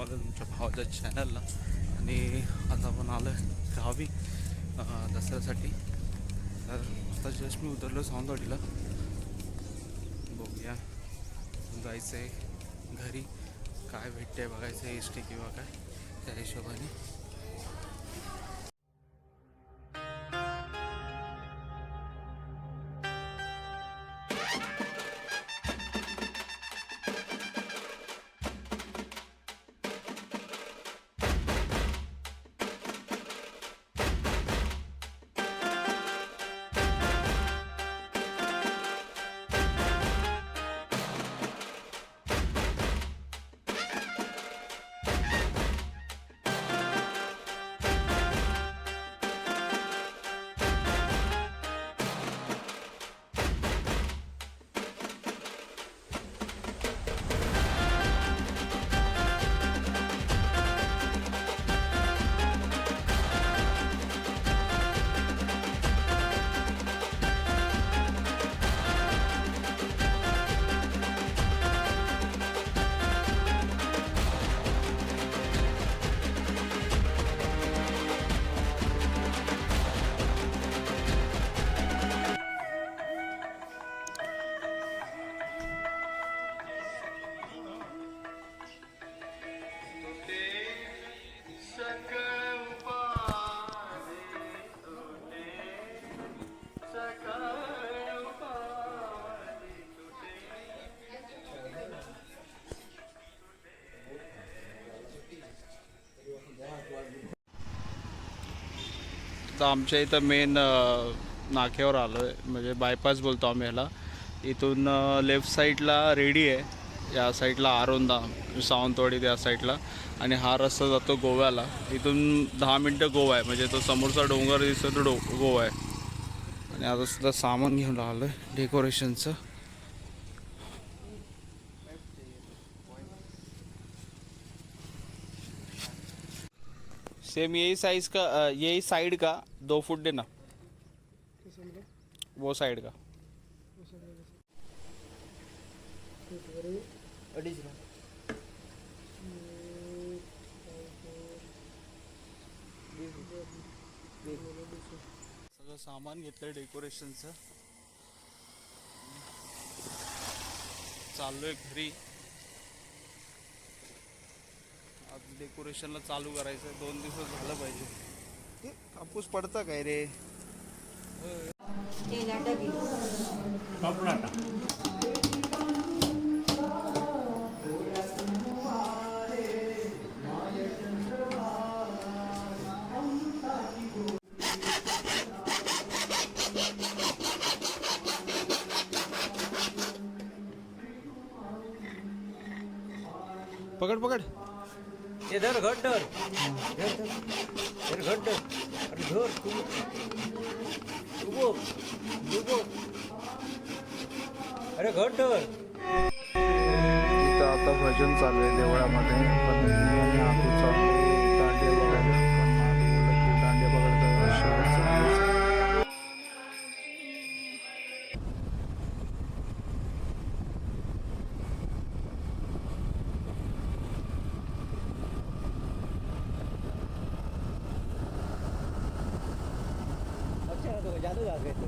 स्वागत आहे तुमच्या भावाच्या चॅनलला. आणि आज आपण आलो आहे गावी दसऱ्यासाठी. तर आता जस्ट मी उतरलो सावंतवाडीला. बघूया जायचं आहे घरी, काय भेटते बघायचं आहे एस टी किंवा काय त्या हिशोबाने. तर आमच्या इथं मेन नाक्यावर आलो आहे, म्हणजे बायपास बोलतो आम्ही ह्याला. इथून लेफ्ट साईडला रेडी आहे, या साईडला आरोंदा सावंतवाडी त्या साईडला, आणि हा रस्ता जातो गोव्याला. इथून 10 मिनटं गोवा आहे, म्हणजे तो समोरचा डोंगर दिसतो तो गोवा आहे. आणि आता सुद्धा सामान घेऊन आलो आहे डेकोरेशनचं. सेम यही साइज का, यही साइड का 2 फुट देना, वो साइड का. सगळं सामान घेतलं डेकोरेशनचं. चाललोय घरी. आज डेकोरेशनला चालू करायचं, 2 दिवस झालं पाहिजे. ते कापूस पडता काय रे. पकड पकड. इधर घट डर, इधर घट डर, अरे धर तू डुबो, अरे घट डर. इथं आता भजन चालू आहे देवळामध्ये. पण मी आतू चालू दांडिया बघायला. पण आतू बोललं की दांडिया बघायला शेवटचं. अच्छा तो जादू आ गए थे.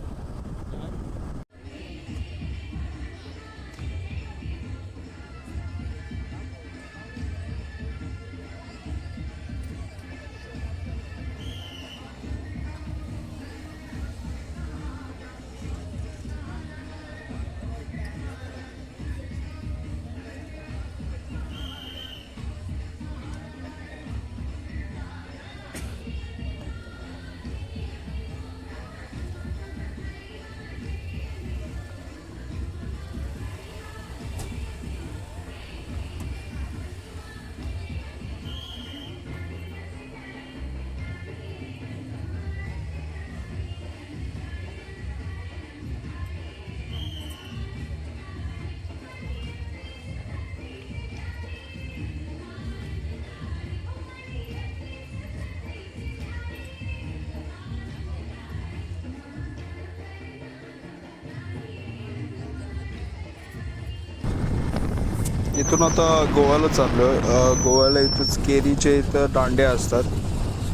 इथून आता गोव्याला चाललो आहे. गोव्याला इथंच केरीचे इथं दांड्या असतात.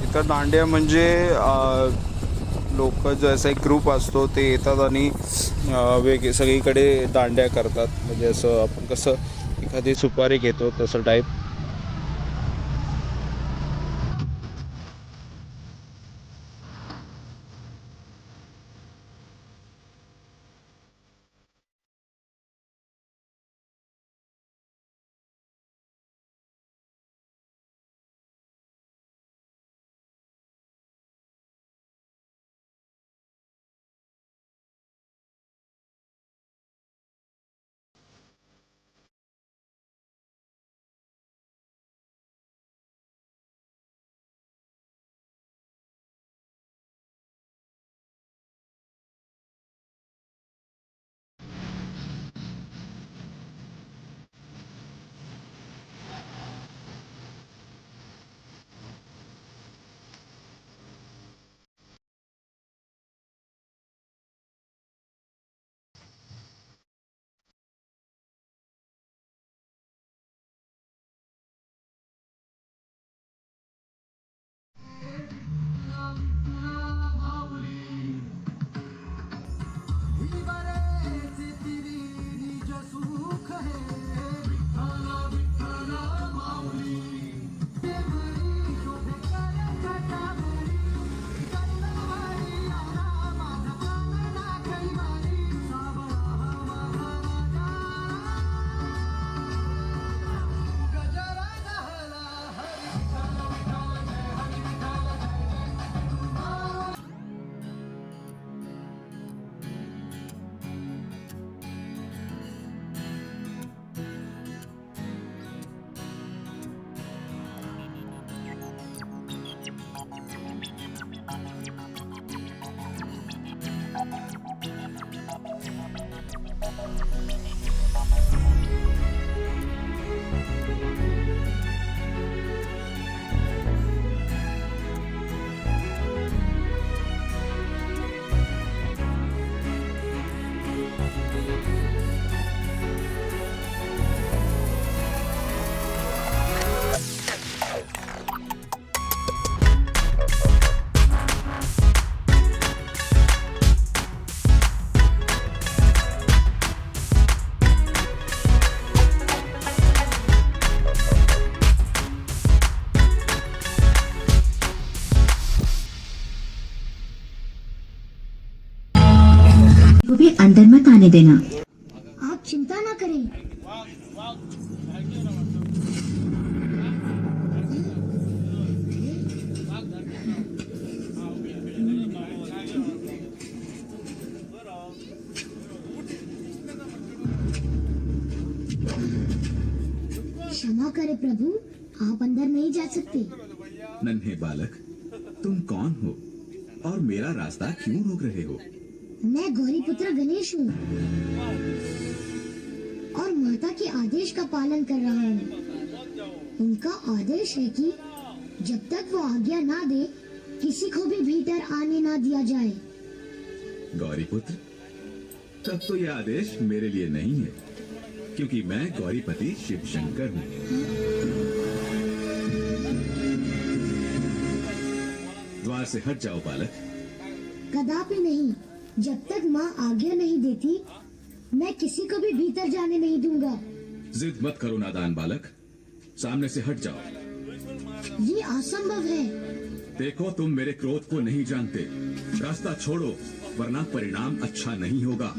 इथं दांड्या म्हणजे लोक जसा एक ग्रुप असतो ते येतात आणि सगळीकडे दांड्या करतात. म्हणजे असं आपण कसं एखादी सुपारी घेतो तसं टाईप. को भी अंदर मत आने देना। आप चिंता ना करें। क्षमा करें प्रभु, आप अंदर नहीं जा सकते। नन्हे बालक, तुम कौन हो और मेरा रास्ता क्यों रोक रहे हो? मैं गौरी पुत्र गणेश हूँ और माता के आदेश का पालन कर रहा हूँ। उनका आदेश है कि जब तक वो आज्ञा ना दे किसी को भी भीतर आने ना दिया जाए। गौरी पुत्र, तब तो यह आदेश मेरे लिए नहीं है, क्योंकि मैं गौरीपति शिव शंकर हूँ। द्वार से हट जाओ बालक। कदापि नहीं, जब तक माँ आज्ञा नहीं देती मैं किसी को भी भीतर जाने नहीं दूंगा। जिद मत करो नादान बालक, सामने से हट जाओ। ये असंभव है। देखो, तुम मेरे क्रोध को नहीं जानते। रास्ता छोड़ो, वरना परिणाम अच्छा नहीं होगा।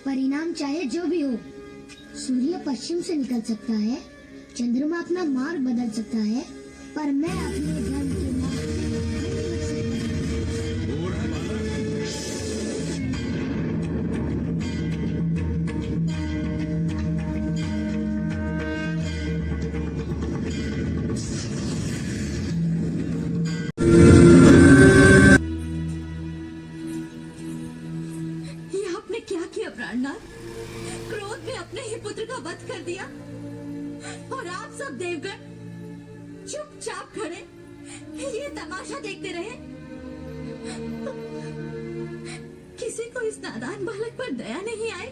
परिणाम चाहे जो भी हो, सूर्य पश्चिम से निकल सकता है, चंद्रमा अपना मार्ग बदल सकता है, पर मैं अपने धर्म के मार्ग क्रोध में अपने ही पुत्र का वध कर दिया और आप सब देवगण चुपचाप खड़े ये तमाशा देखते रहे। किसी को इस नादान बालक पर दया नहीं आई?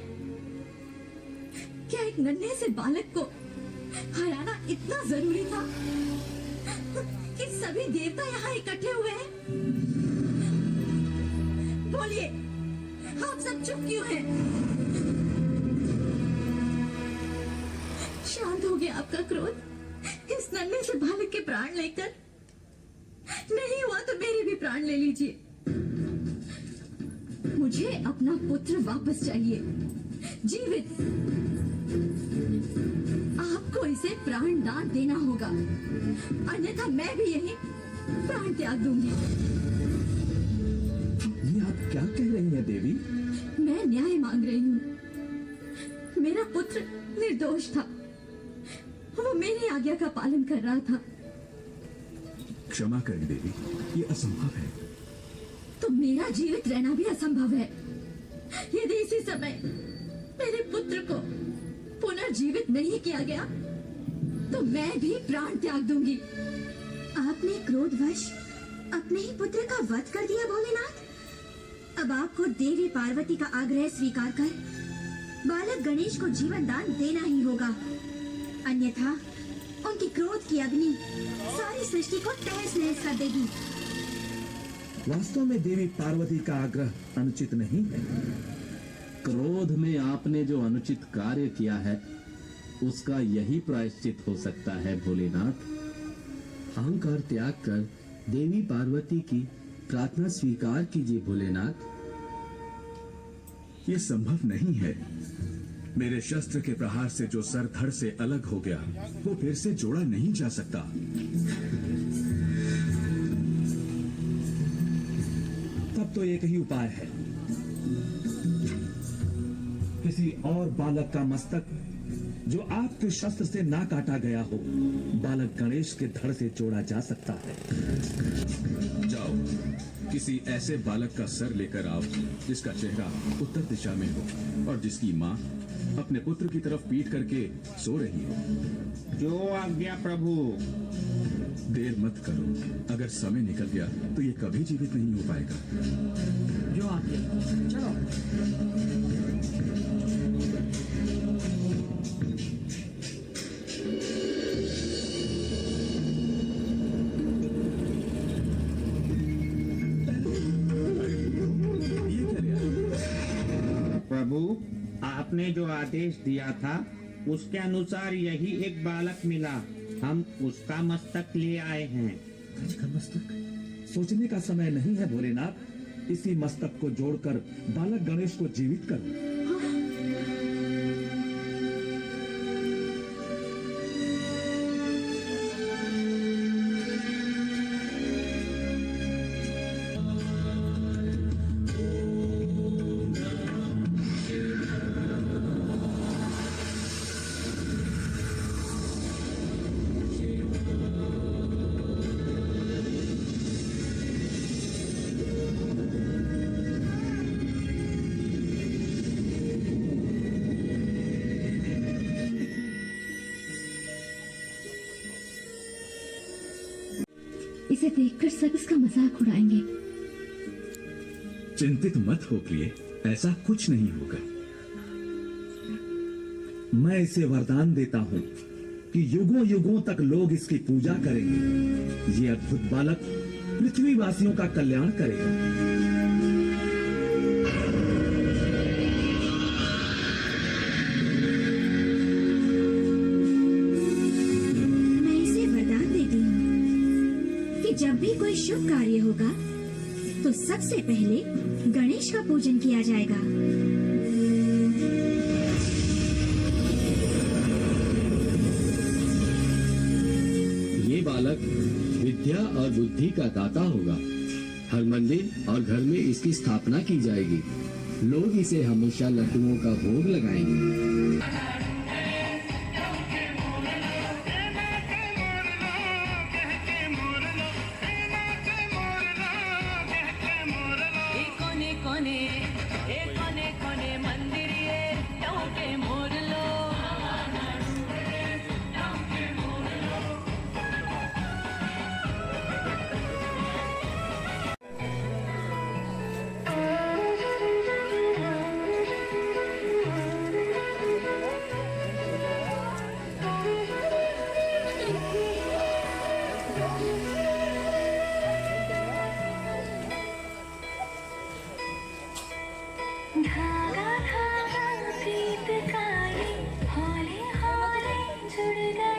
क्या एक नन्हे से बालक को हराना इतना जरूरी था कि सभी देवता यहाँ इकट्ठे हुए हैं। बोलिए, आप सब चुप क्यों हैं? शांत हो गया आपका क्रोध इस नन्हे से बालक के प्राण लेकर? नहीं हुआ तो मेरे भी प्राण ले लीजिए। मुझे अपना पुत्र वापस चाहिए, जीवित। आपको इसे प्राण दान देना होगा, अन्यथा मैं भी यही प्राण त्याग दूंगी। ये आप क्या कह रही हैं देवी? मैं न्याय मांग रही हूँ। मेरा पुत्र निर्दोष था, वो मेरी आज्ञा का पालन कर रहा था। क्षमा करें देवी, ये असंभव है। तो मेरा जीवित रहना भी असंभव है। यदि इसी समय मेरे पुत्र को पुनर्जीवित नहीं किया गया तो मैं भी प्राण त्याग दूंगी। आपने क्रोधवश अपने ही पुत्र का वध कर दिया भोलेनाथ। अब आपको देवी पार्वती का आग्रह स्वीकार कर बालक गणेश को जीवन दान देना ही होगा, अन्यथा उनकी क्रोध की अग्नि सारी सृष्टि को तहस नहस कर देगी। वास्तव में देवी पार्वती का आग्रह अनुचित नहीं है। क्रोध में आपने जो अनुचित कार्य किया है उसका यही प्रायश्चित हो सकता है भोलेनाथ। अहंकार त्याग कर देवी पार्वती की प्रार्थना स्वीकार कीजिए भोलेनाथ। ये संभव नहीं है। मेरे शस्त्र के प्रहार से जो सर धड़ से अलग हो गया वो फिर से जोड़ा नहीं जा सकता। तब तो एक ही उपाय है, किसी और बालक का मस्तक जो आपके शस्त्र से ना काटा गया हो, बालक गणेश के धड़ से जोड़ा जा सकता है। जाओ, किसी ऐसे बालक का सर लेकर आओ जिसका चेहरा उत्तर दिशा में हो और जिसकी माँ अपने पुत्र की तरफ पीठ करके सो रही हो। जो आज्ञा प्रभु। देर मत करो, अगर समय निकल गया तो ये कभी जीवित नहीं हो पाएगा। जो आज्ञा। चलो। ये क्या लिया? प्रभु, आपने जो आदेश दिया था उसके अनुसार यही एक बालक मिला। हम उसका मस्तक ले आए हैं। गज का मस्तक? सोचने का समय नहीं है भोलेनाथ। इसी मस्तक को जोड़कर बालक गणेश को जीवित करो। इसे देखकर सब इसका मजाक उड़ाएंगे। चिंतित मत हो प्रिय, ऐसा कुछ नहीं होगा। मैं इसे वरदान देता हूँ कि युगों युगों तक लोग इसकी पूजा करेंगे। ये अद्भुत बालक पृथ्वीवासियों का कल्याण करेगा। मैं इसे वरदान देती हूँ कि जब भी कोई शुभ कार्य होगा तो सबसे पहले गणेश का पूजन किया जाएगा। ये बालक विद्या और बुद्धि का दाता होगा। हर मंदिर और घर में इसकी स्थापना की जाएगी। लोग इसे हमेशा लड्डुओं का भोग लगाएंगे। धागा था प्रीत का ये हौले हौले जुड़ गया